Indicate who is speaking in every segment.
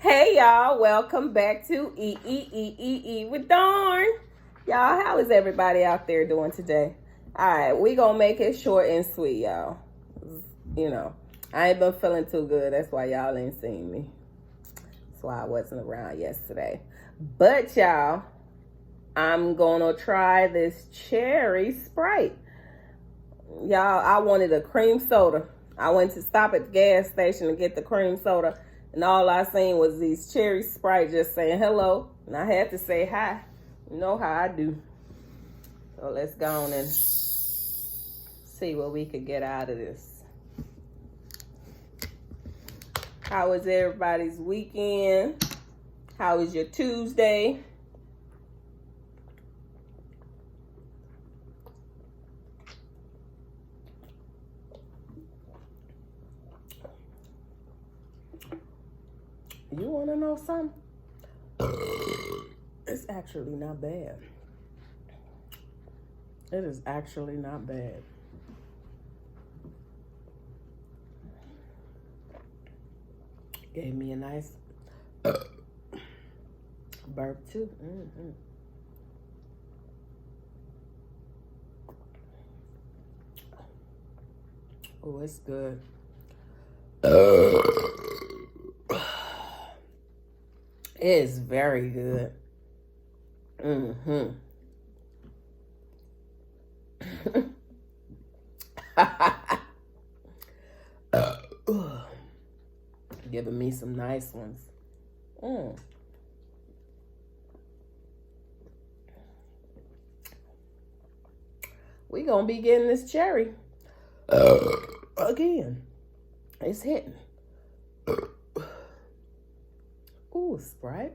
Speaker 1: Hey y'all, welcome back to E with Dawn. Y'all, how is everybody out there doing today? Alright, we gonna make it short and sweet, y'all. You know, I ain't been feeling too good. That's why y'all ain't seen me. That's why I wasn't around yesterday. But y'all, I'm gonna try this cherry Sprite. Y'all, I wanted a cream soda. I went to stop at the gas station to get the cream soda. And all I seen was these cherry Sprite just saying hello. And I had to say hi. You know how I do. So let's go on and see what we could get out of this. How was everybody's weekend? How was your Tuesday? You want to know something? It's actually not bad. It is actually not bad. Gave me a nice burp too. Oh, it's good. It is very good. Giving me some nice ones. We gonna be getting this cherry again. It's hitting. Ooh, Sprite.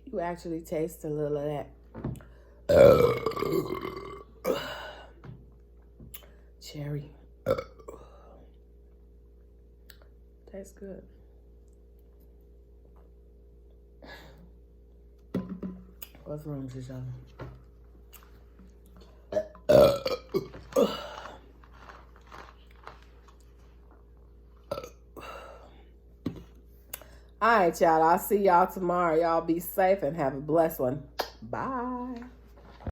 Speaker 1: You actually taste a little of that cherry. Tastes good. What's wrong with y'all? All right, y'all. I'll see y'all tomorrow. Y'all be safe and have a blessed one. Bye.